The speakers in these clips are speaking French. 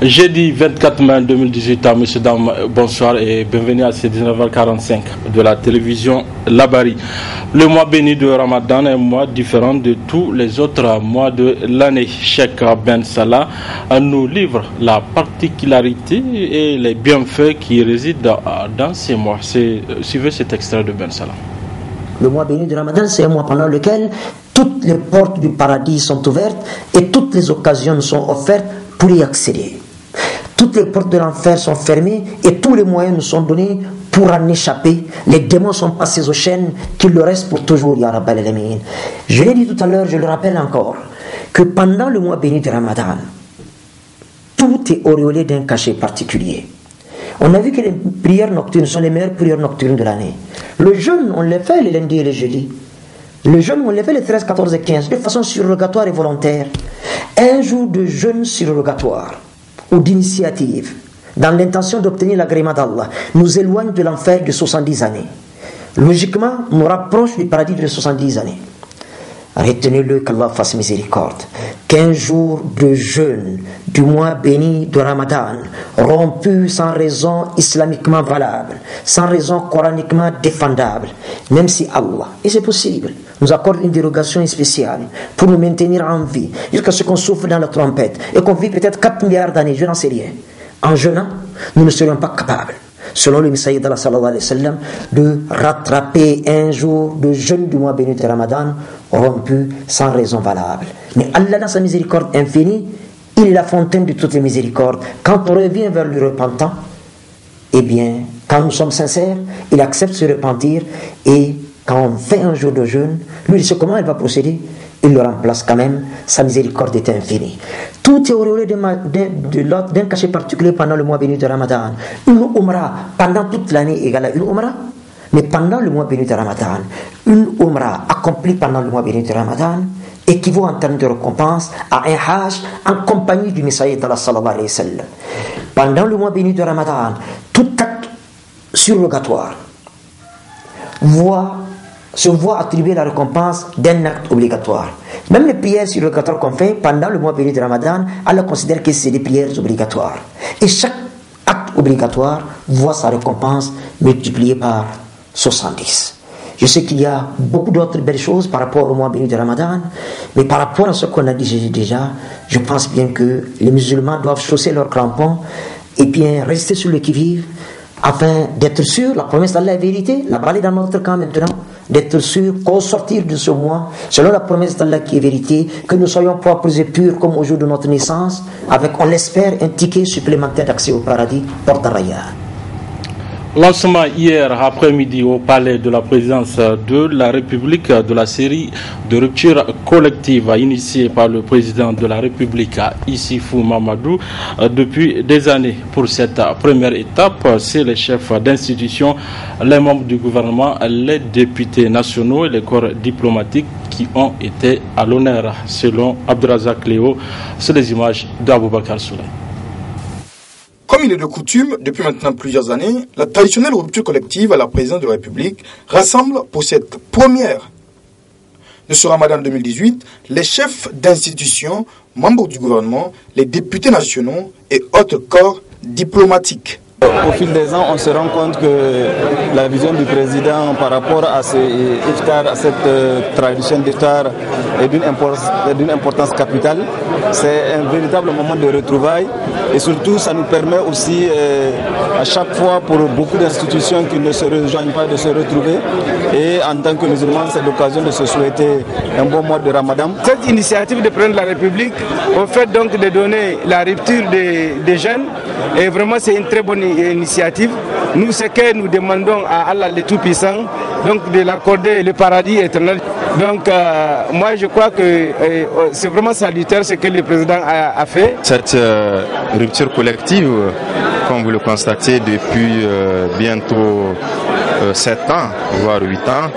Jeudi 24 mai 2018, messieurs, dames, bonsoir et bienvenue à ces 19h45 de la télévision Labari. Le mois béni de Ramadan est un mois différent de tous les autres mois de l'année. Cheikh Ben Salah nous livre la particularité et les bienfaits qui résident dans ces mois. Suivez cet extrait de Ben Salah. Le mois béni de Ramadan, c'est un mois pendant lequel toutes les portes du paradis sont ouvertes et toutes les occasions sont offertes pour y accéder. Toutes les portes de l'enfer sont fermées et tous les moyens nous sont donnés pour en échapper. Les démons sont passés aux chaînes qu'il leur reste pour toujours, Ya Rabbal Alamin. Je l'ai dit tout à l'heure, je le rappelle encore, que pendant le mois béni de Ramadan, tout est auréolé d'un cachet particulier. On a vu que les prières nocturnes sont les meilleures prières nocturnes de l'année. Le jeûne, on les fait les lundis et les jeudis. Le jeûne, on les fait les 13, 14 et 15, de façon surrogatoire et volontaire. Un jour de jeûne surrogatoire ou d'initiative, dans l'intention d'obtenir l'agrément d'Allah, nous éloigne de l'enfer de 70 années. Logiquement, nous rapproche du paradis de 70 années. Retenez-le, qu'Allah fasse miséricorde. 15 jours de jeûne du mois béni de Ramadan, rompus sans raison islamiquement valable, sans raison coraniquement défendable, même si Allah, et c'est possible, nous accorde une dérogation spéciale pour nous maintenir en vie, jusqu'à ce qu'on souffle dans la trompette, et qu'on vit peut-être 4 milliards d'années, je n'en sais rien. En jeûnant, nous ne serions pas capables, selon le Messaïd Allah sallallahu alayhi wa sallam, de rattraper un jour de jeûne du mois béni de Ramadan rompu sans raison valable. Mais Allah, dans sa miséricorde infinie, il est la fontaine de toutes les miséricordes. Quand on revient vers le repentant, eh bien, quand nous sommes sincères, il accepte de se repentir, et quand on fait un jour de jeûne, lui, il sait comment il va procéder, il le remplace quand même, sa miséricorde est infinie. Tout est auréolé d'un cachet particulier pendant le mois béni de Ramadan. Une umrah pendant toute l'année égale à une umrah, mais pendant le mois béni de Ramadan, une umrah accomplie pendant le mois béni de Ramadan équivaut en termes de récompense à un hajj en compagnie du Messaïd d'Allah sallallahu alayhi wa sallam. Pendant le mois béni de Ramadan, tout acte surrogatoire se voit attribuer la récompense d'un acte obligatoire. Même les prières surrogatoires qu'on fait pendant le mois béni de Ramadan, Allah considère que c'est des prières obligatoires. Et chaque acte obligatoire voit sa récompense multipliée par 70. Je sais qu'il y a beaucoup d'autres belles choses par rapport au mois béni de Ramadan, mais par rapport à ce qu'on a dit déjà, je pense bien que les musulmans doivent chausser leurs crampons et bien rester sur le qui-vive afin d'être sûr, la promesse d'Allah est vérité, la balle est dans notre camp maintenant, d'être sûr qu'au sortir de ce mois, selon la promesse d'Allah qui est vérité, que nous soyons propres et purs comme au jour de notre naissance, avec, on l'espère, un ticket supplémentaire d'accès au paradis, porte à Rayyan. Lancement hier après-midi au palais de la présidence de la République de la série de rupture collective initiée par le président de la République Issoufou Mamadou depuis des années. Pour cette première étape, c'est les chefs d'institution, les membres du gouvernement, les députés nationaux et les corps diplomatiques qui ont été à l'honneur. Selon Abdrazak Léo, c'est les images d'Aboubacar Souley. Comme il est de coutume, depuis maintenant plusieurs années, la traditionnelle rupture collective à la présidence de la République rassemble pour cette première de ce Ramadan 2018 les chefs d'institutions, membres du gouvernement, les députés nationaux et autres corps diplomatiques. Au fil des ans, on se rend compte que la vision du président par rapport à ces iftar, à cette tradition d'iftar est d'une importance capitale. C'est un véritable moment de retrouvailles et surtout ça nous permet aussi à chaque fois pour beaucoup d'institutions qui ne se rejoignent pas de se retrouver, et en tant que musulmans c'est l'occasion de se souhaiter un bon mois de Ramadan. Cette initiative de prendre la République au fait donc de donner la rupture des jeunes, et vraiment c'est une très bonne initiative. Nous, ce que nous demandons à Allah le Tout-Puissant, donc de l'accorder le paradis éternel. Donc moi je crois que c'est vraiment salutaire ce que le président a fait. Cette rupture collective, comme vous le constatez depuis bientôt 7 ans, voire 8 ans,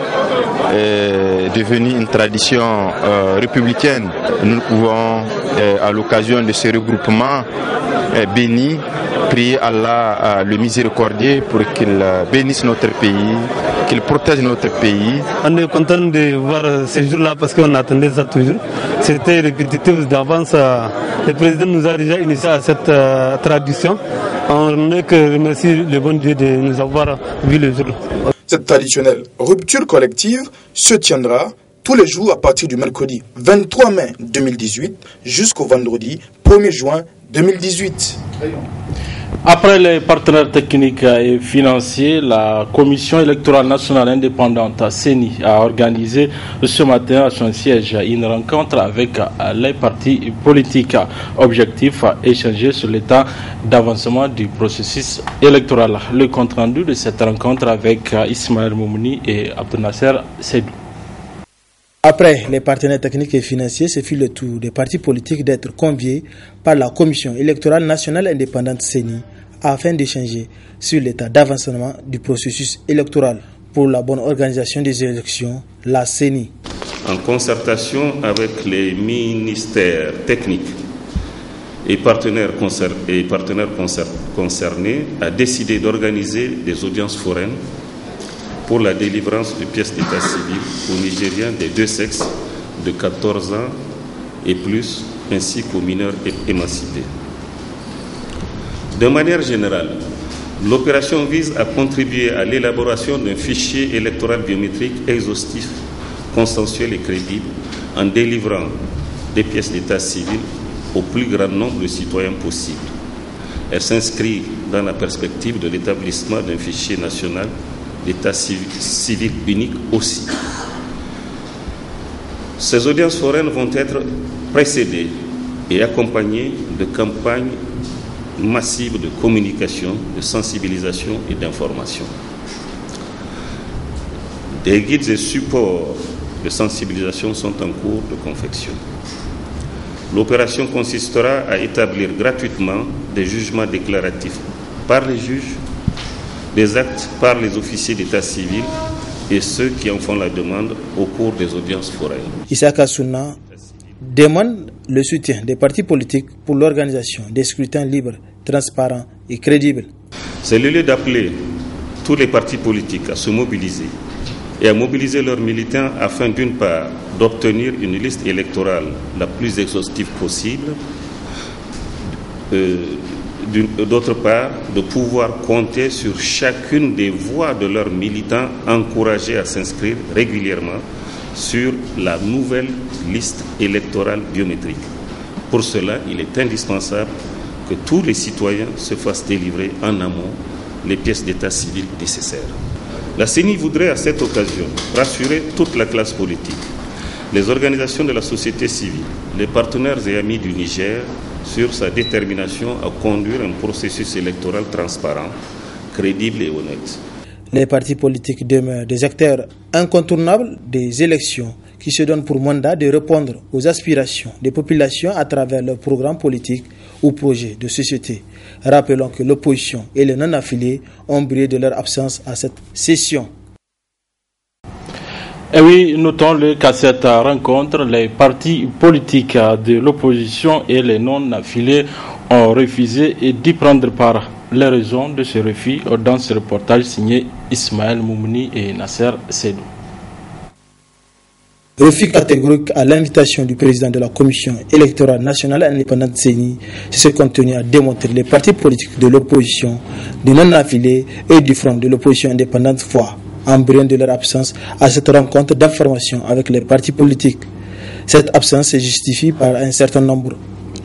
est devenue une tradition républicaine. Nous pouvons, à l'occasion de ce regroupement béni, prier Allah, le miséricordieux, pour qu'il bénisse notre pays, qu'il protège notre pays. On est content de voir ces jours-là parce qu'on attendait ça toujours. C'était répétitif d'avance. Le président nous a déjà initié à cette tradition. On n'est que remercier le bon Dieu de nous avoir vu le jour. Cette traditionnelle rupture collective se tiendra tous les jours à partir du mercredi 23 mai 2018 jusqu'au vendredi 1er juin 2018. Après les partenaires techniques et financiers, la Commission électorale nationale indépendante CENI a organisé ce matin à son siège une rencontre avec les partis politiques. Objectif, échanger sur l'état d'avancement du processus électoral. Le compte rendu de cette rencontre avec Ismaël Moumouni et Abdelnasser Seydou. Après les partenaires techniques et financiers, ce fut le tour des partis politiques d'être conviés par la Commission électorale nationale indépendante CENI afin d'échanger sur l'état d'avancement du processus électoral pour la bonne organisation des élections, la CENI. En concertation avec les ministères techniques et partenaires concernés, a décidé d'organiser des audiences foraines pour la délivrance de pièces d'état civil aux Nigériens des deux sexes de 14 ans et plus, ainsi qu'aux mineurs émancipés. De manière générale, l'opération vise à contribuer à l'élaboration d'un fichier électoral biométrique exhaustif, consensuel et crédible, en délivrant des pièces d'état civil au plus grand nombre de citoyens possible. Elle s'inscrit dans la perspective de l'établissement d'un fichier national d'état civil unique aussi. Ces audiences foraines vont être précédées et accompagnées de campagnes massives de communication, de sensibilisation et d'information. Des guides et supports de sensibilisation sont en cours de confection. L'opération consistera à établir gratuitement des jugements déclaratifs par les juges, des actes par les officiers d'état civil et ceux qui en font la demande au cours des audiences foraines. Issa Kassouna demande le soutien des partis politiques pour l'organisation des scrutins libres, transparents et crédibles. C'est le lieu d'appeler tous les partis politiques à se mobiliser et à mobiliser leurs militants afin d'une part d'obtenir une liste électorale la plus exhaustive possible, d'autre part, de pouvoir compter sur chacune des voix de leurs militants encouragés à s'inscrire régulièrement sur la nouvelle liste électorale biométrique. Pour cela, il est indispensable que tous les citoyens se fassent délivrer en amont les pièces d'état civil nécessaires. La CENI voudrait à cette occasion rassurer toute la classe politique, les organisations de la société civile, les partenaires et amis du Niger sur sa détermination à conduire un processus électoral transparent, crédible et honnête. Les partis politiques demeurent des acteurs incontournables des élections qui se donnent pour mandat de répondre aux aspirations des populations à travers leurs programmes politiques ou projets de société. Rappelons que l'opposition et les non-affiliés ont brillé de leur absence à cette session. Et oui, notons qu'à cette rencontre, les partis politiques de l'opposition et les non-affiliés ont refusé d'y prendre part. Les raisons de ce refus dans ce reportage signé Ismaël Moumouni et Nasser Seydou. Refus catégorique à l'invitation du président de la Commission électorale nationale indépendante CENI, c'est ce qu'ont tenu à démontrer les partis politiques de l'opposition, des non-affiliés et du front de l'opposition indépendante foi, en brillant de leur absence à cette rencontre d'information avec les partis politiques. Cette absence se justifie par un certain nombre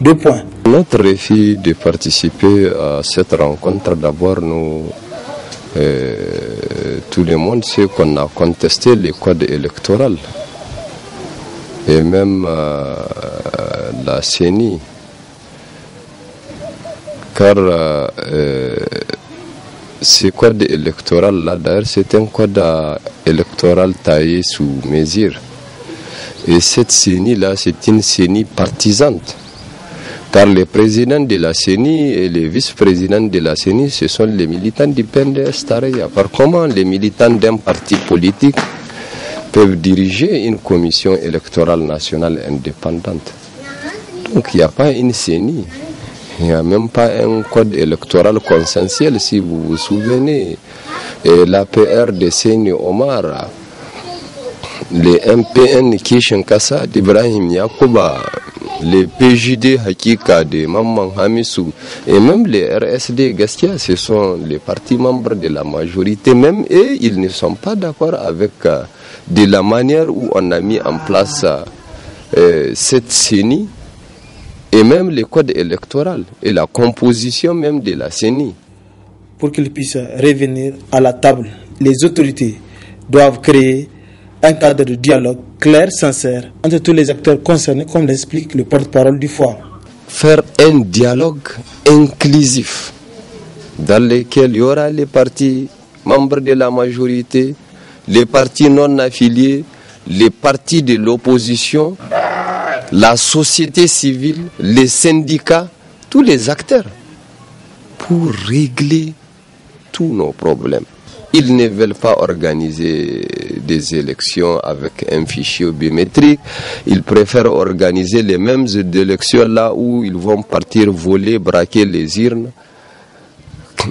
de points. Notre refus de participer à cette rencontre, d'abord, tout le monde sait qu'on a contesté le code électoral. Et même la CENI, car ce code électoral-là, d'ailleurs, c'est un code électoral taillé sous mesure. Et cette CENI-là, c'est une CENI partisane. Car les présidents de la CENI et les vice-présidents de la CENI, ce sont les militants du PNDS Taraya. Par comment les militants d'un parti politique peuvent diriger une commission électorale nationale indépendante. Donc il n'y a pas une CENI, il n'y a même pas un code électoral consensuel, si vous vous souvenez. Et l'APR de Seyni Omar, les MPN Kishin Kassa d'Ibrahim Yakuba, les PJD Hakika de Maman Hamissou et même les RSD Gaskia, ce sont les partis membres de la majorité. Même eux, ils ne sont pas d'accord avec de la manière où on a mis en place cette CENI et même le code électoral et la composition même de la CENI. Pour qu'ils puissent revenir à la table, les autorités doivent créer un cadre de dialogue clair, sincère, entre tous les acteurs concernés, comme l'explique le porte-parole du forum. Faire un dialogue inclusif dans lequel il y aura les partis membres de la majorité, les partis non affiliés, les partis de l'opposition, la société civile, les syndicats, tous les acteurs, pour régler tous nos problèmes. Ils ne veulent pas organiser des élections avec un fichier biométrique. Ils préfèrent organiser les mêmes élections là où ils vont partir voler, braquer les urnes.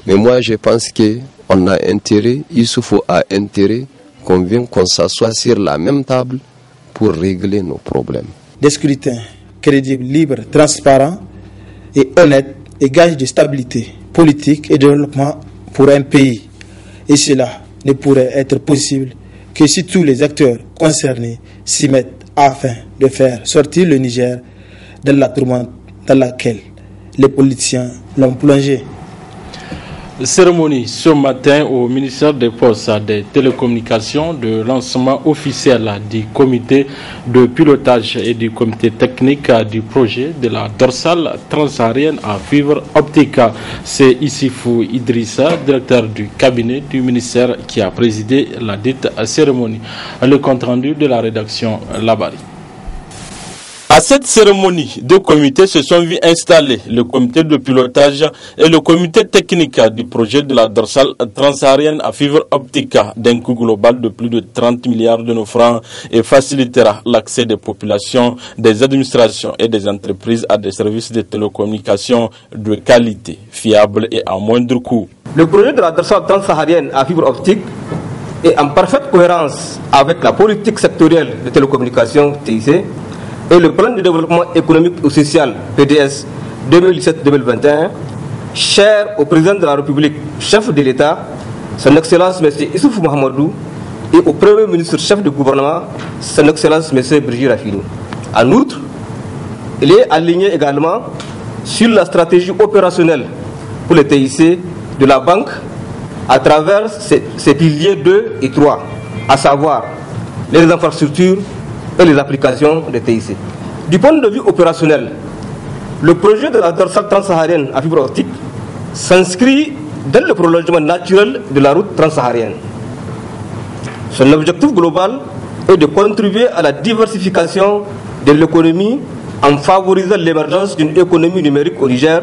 Mais moi, je pense qu'on a intérêt, Issoufou a intérêt qu'on s'assoie sur la même table pour régler nos problèmes. Des scrutins crédibles, libres, transparents et honnêtes et gage de stabilité politique et de développement pour un pays. Et cela ne pourrait être possible que si tous les acteurs concernés s'y mettent afin de faire sortir le Niger de la tourmente dans laquelle les politiciens l'ont plongé. Cérémonie ce matin au ministère des Postes et des Télécommunications de lancement officiel du comité de pilotage et du comité technique du projet de la dorsale transsaharienne à fibre optique. C'est Issifou Idrissa, directeur du cabinet du ministère, qui a présidé la dite cérémonie. Le compte rendu de la rédaction Labari. À cette cérémonie, deux comités se sont vus installer, le comité de pilotage et le comité technique du projet de la dorsale transsaharienne à fibre optique d'un coût global de plus de 30 milliards de nos francs et facilitera l'accès des populations, des administrations et des entreprises à des services de télécommunications de qualité, fiables et à moindre coût. Le projet de la dorsale transsaharienne à fibre optique est en parfaite cohérence avec la politique sectorielle de télécommunications TIC et le plan de développement économique et social PDS 2017-2021, cher au président de la République, chef de l'État, son Excellence M. Issoufou Mahamadou, et au Premier ministre chef du gouvernement, son Excellence M. Brigitte Rafini. En outre, il est aligné également sur la stratégie opérationnelle pour le TIC de la banque à travers ses piliers 2 et 3, à savoir les infrastructures et les applications de TIC. Du point de vue opérationnel, le projet de la dorsale transsaharienne à fibre optique s'inscrit dans le prolongement naturel de la route transsaharienne. Son objectif global est de contribuer à la diversification de l'économie en favorisant l'émergence d'une économie numérique au Niger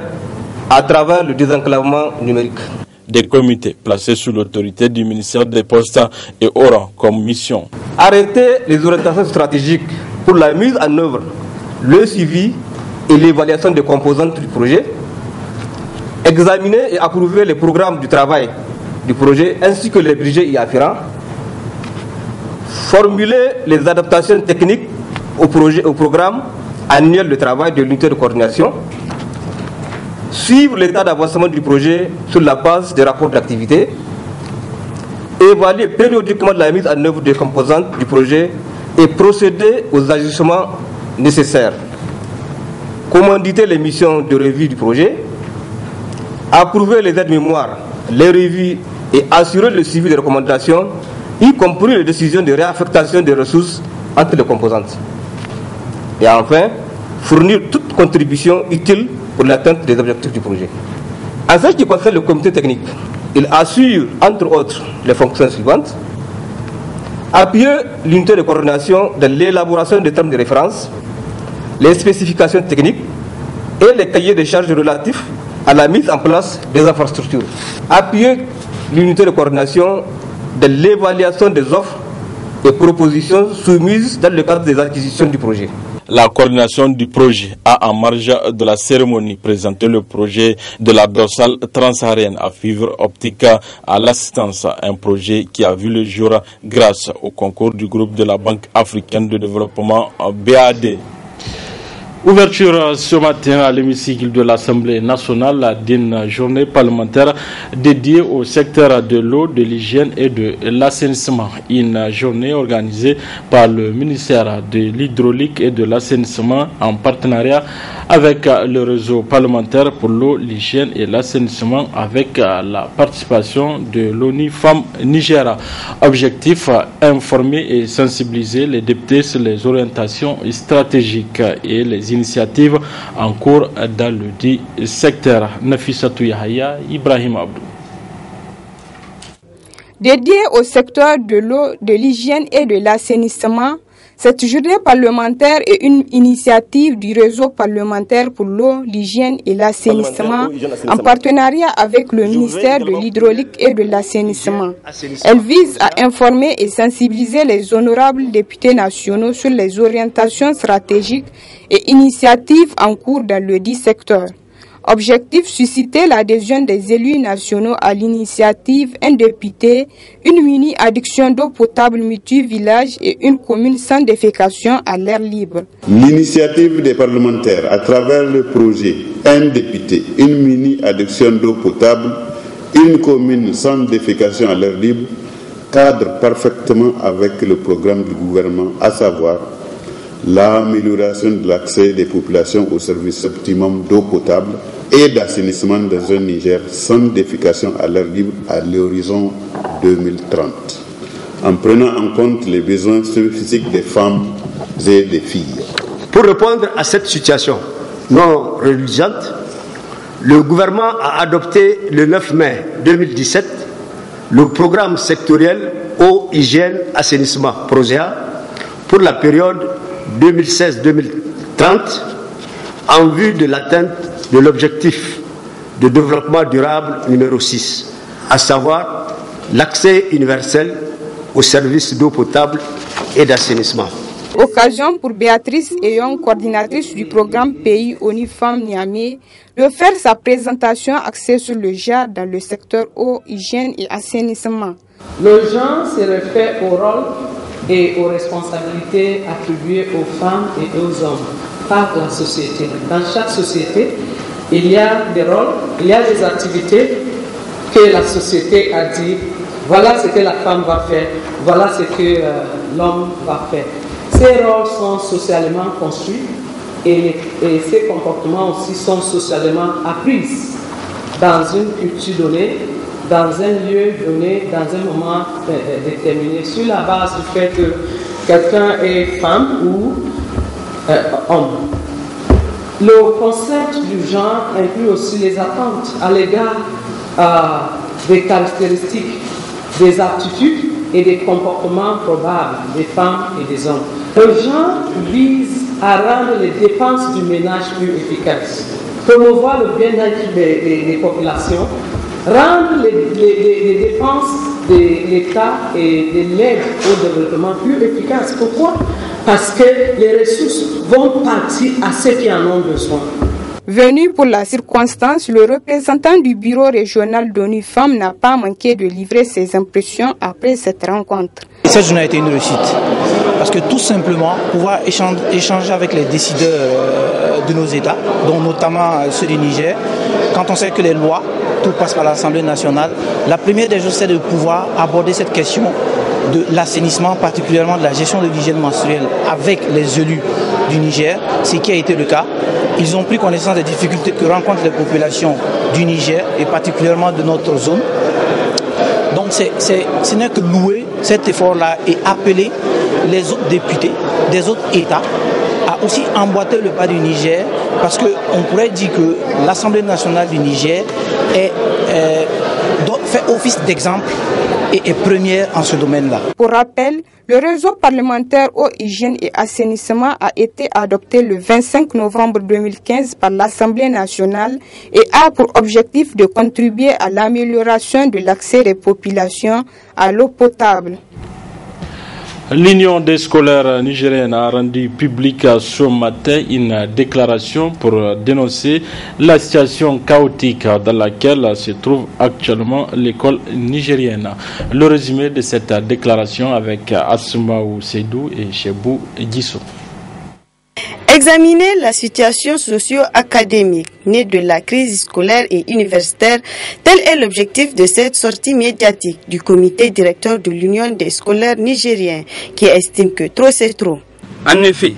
à travers le désenclavement numérique. Des comités placés sous l'autorité du ministère des Postes et auront comme mission arrêter les orientations stratégiques pour la mise en œuvre, le suivi et l'évaluation des composantes du projet, examiner et approuver les programmes du travail du projet ainsi que les budgets y afférents, formuler les adaptations techniques au programme annuel de travail de l'unité de coordination, suivre l'état d'avancement du projet sur la base des rapports d'activité, évaluer périodiquement la mise en œuvre des composantes du projet et procéder aux ajustements nécessaires, commanditer les missions de revue du projet, approuver les aides mémoires, les revues et assurer le suivi des recommandations, y compris les décisions de réaffectation des ressources entre les composantes. Et enfin, fournir toute contribution utile pour l'atteinte des objectifs du projet. En ce qui concerne le comité technique, il assure, entre autres, les fonctions suivantes: appuyer l'unité de coordination dans l'élaboration des termes de référence, les spécifications techniques et les cahiers de charges relatifs à la mise en place des infrastructures. Appuyer l'unité de coordination dans l'évaluation des offres et propositions soumises dans le cadre des acquisitions du projet. La coordination du projet a, en marge de la cérémonie, présenté le projet de la dorsale transsaharienne à fibre optique à l'assistance, un projet qui a vu le jour grâce au concours du groupe de la Banque africaine de développement BAD. Ouverture ce matin à l'hémicycle de l'Assemblée nationale d'une journée parlementaire dédiée au secteur de l'eau, de l'hygiène et de l'assainissement. Une journée organisée par le ministère de l'Hydraulique et de l'Assainissement en partenariat avec le réseau parlementaire pour l'eau, l'hygiène et l'assainissement avec la participation de l'ONU Femmes Niger. Objectif, informer et sensibiliser les députés sur les orientations stratégiques et les initiatives en cours dans le dit secteur. Nafissatou Yahya, Ibrahim Abdou. Dédiée au secteur de l'eau, de l'hygiène et de l'assainissement, cette journée parlementaire est une initiative du réseau parlementaire pour l'eau, l'hygiène et l'assainissement en partenariat avec le ministère de l'Hydraulique et de l'Assainissement. Elle vise à informer et sensibiliser les honorables députés nationaux sur les orientations stratégiques et initiatives en cours dans le dit secteur. Objectif, susciter l'adhésion des élus nationaux à l'initiative Un député, une mini-adduction d'eau potable multi-village et une commune sans défécation à l'air libre. L'initiative des parlementaires à travers le projet Un député, une mini-adduction d'eau potable, une commune sans défécation à l'air libre cadre parfaitement avec le programme du gouvernement, à savoir l'amélioration de l'accès des populations au service optimum d'eau potable et d'assainissement dans un Niger sans défécation à l'air libre à l'horizon 2030, en prenant en compte les besoins spécifiques des femmes et des filles. Pour répondre à cette situation non réjouissante, le gouvernement a adopté le 9 mai 2017 le programme sectoriel eau, hygiène, assainissement, PROSEA, pour la période 2016-2030 en vue de l'atteinte de l'objectif de développement durable numéro 6, à savoir l'accès universel aux services d'eau potable et d'assainissement. Occasion pour Béatrice Eyon, coordinatrice du programme Pays ONU Femmes Niamey, de faire sa présentation axée sur le genre dans le secteur eau, hygiène et assainissement. Le genre se réfère au rôle et aux responsabilités attribuées aux femmes et aux hommes par la société. Dans chaque société, il y a des rôles, il y a des activités que la société a dit, voilà ce que la femme va faire, voilà ce que l'homme va faire. Ces rôles sont socialement construits et ces comportements aussi sont socialement appris dans une culture donnée, dans un lieu donné, dans un moment déterminé, sur la base du fait que quelqu'un est femme ou homme. Le concept du genre inclut aussi les attentes à l'égard des caractéristiques, des aptitudes et des comportements probables des femmes et des hommes. Le genre vise à rendre les dépenses du ménage plus efficaces, promouvoir le bien-être des populations, rendre les dépenses de l'État et de l'aide au développement plus efficaces. Pourquoi? Parce que les ressources vont partir à ceux qui en ont besoin. Venu pour la circonstance, le représentant du bureau régional d'ONU Femmes n'a pas manqué de livrer ses impressions après cette rencontre. Cette journée a été une réussite parce que tout simplement pouvoir échanger avec les décideurs de nos États, dont notamment ceux du Niger, quand on sait que les lois, tout passe par l'Assemblée nationale, la première des choses c'est de pouvoir aborder cette question de l'assainissement, particulièrement de la gestion de l'hygiène menstruelle avec les élus du Niger, ce qui a été le cas. Ils ont pris connaissance des difficultés que rencontrent les populations du Niger et particulièrement de notre zone. Donc ce n'est que louer cet effort-là et appeler les autres députés des autres États à aussi emboîter le pas du Niger, parce qu'on pourrait dire que l'Assemblée nationale du Niger fait office d'exemple et est première en ce domaine-là. Pour rappel, le réseau parlementaire eau, hygiène et assainissement a été adopté le 25 novembre 2015 par l'Assemblée nationale et a pour objectif de contribuer à l'amélioration de l'accès des populations à l'eau potable. L'Union des scolaires nigériennes a rendu publique ce matin une déclaration pour dénoncer la situation chaotique dans laquelle se trouve actuellement l'école nigérienne. Le résumé de cette déclaration avec Asmaou Seydou et Chebou Gisso. Examiner la situation socio-académique née de la crise scolaire et universitaire, tel est l'objectif de cette sortie médiatique du comité directeur de l'Union des scolaires nigériens qui estime que trop c'est trop. En effet,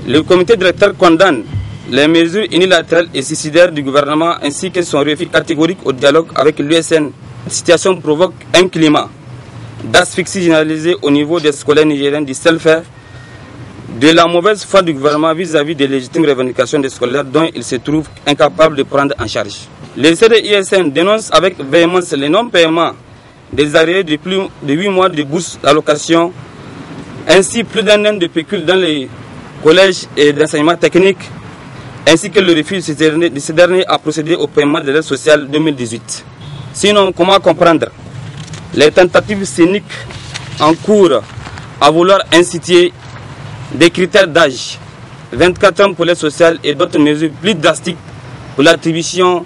le comité directeur condamne les mesures unilatérales et suicidaires du gouvernement ainsi que son refus catégorique au dialogue avec l'USN. Cette situation provoque un climat d'asphyxie généralisée au niveau des scolaires nigériens du seul fait de la mauvaise foi du gouvernement vis-à-vis des légitimes revendications des scolaires dont il se trouve incapable de prendre en charge. Le CDISN dénonce avec véhémence le non-paiement des arriérés de plus de 8 mois de bourse d'allocation, ainsi plus d'un an de pécule dans les collèges et d'enseignement technique, ainsi que le refus de ce dernier à procéder au paiement de l'aide sociale 2018. Sinon, comment comprendre les tentatives cyniques en cours à vouloir inciter des critères d'âge, 24 ans pour l'aide sociale et d'autres mesures plus drastiques pour l'attribution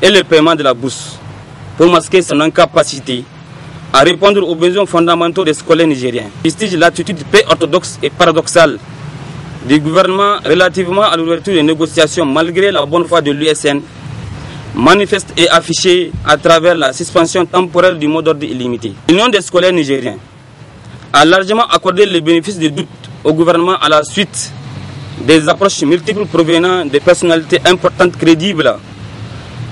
et le paiement de la bourse, pour masquer son incapacité à répondre aux besoins fondamentaux des scolaires nigériens. Fustige l'attitude peu orthodoxe et paradoxale du gouvernement relativement à l'ouverture des négociations malgré la bonne foi de l'USN, manifeste et affichée à travers la suspension temporaire du mot d'ordre illimité. L'Union des scolaires nigériens a largement accordé le bénéfice du doute au gouvernement à la suite des approches multiples provenant des personnalités importantes, crédibles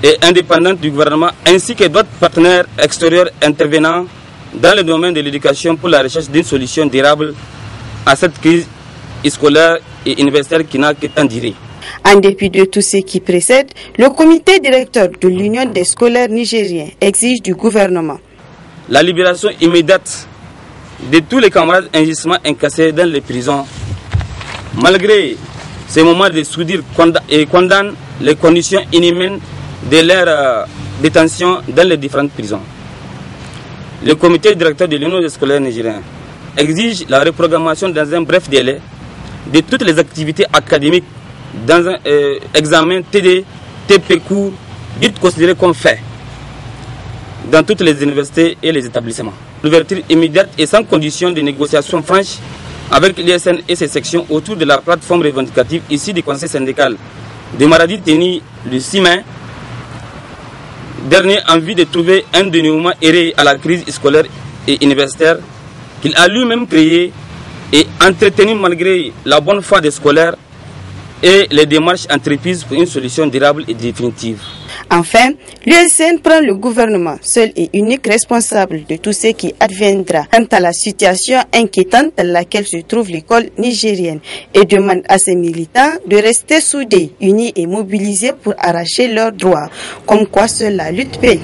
et indépendantes du gouvernement, ainsi que d'autres partenaires extérieurs intervenant dans le domaine de l'éducation pour la recherche d'une solution durable à cette crise scolaire et universitaire qui n'a que tant duré. En dépit de tout ce qui précède, le comité directeur de l'Union des scolaires nigériens exige du gouvernement la libération immédiate de tous les camarades injustement incarcérés dans les prisons, malgré ces moments de soudure, et condamne les conditions inhumaines de leur détention dans les différentes prisons. Le comité directeur de l'Union des scolaires nigériens exige la reprogrammation dans un bref délai de toutes les activités académiques dans un examen TD, TP cours, dites considérés comme faits dans toutes les universités et les établissements. L'ouverture immédiate et sans condition de négociation franche avec l'ISN et ses sections autour de la plateforme revendicative issue du conseil syndical de Maradi tenu le 6 mai dernier en vue de trouver un dénouement erré à la crise scolaire et universitaire qu'il a lui-même créé et entretenu malgré la bonne foi des scolaires et les démarches entreprises pour une solution durable et définitive. Enfin, l'USN prend le gouvernement, seul et unique responsable de tout ce qui adviendra quant à la situation inquiétante dans laquelle se trouve l'école nigérienne et demande à ses militants de rester soudés, unis et mobilisés pour arracher leurs droits, comme quoi seule la lutte paye.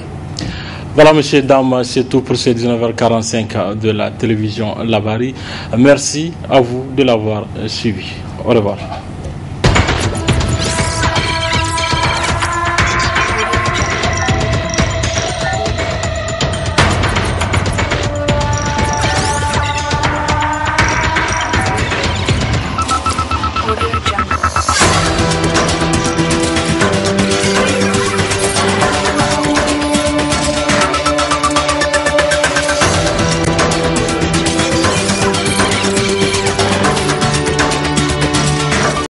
Voilà, messieurs, dames, c'est tout pour ces 19h45 de la télévision Labari. Merci à vous de l'avoir suivi. Au revoir.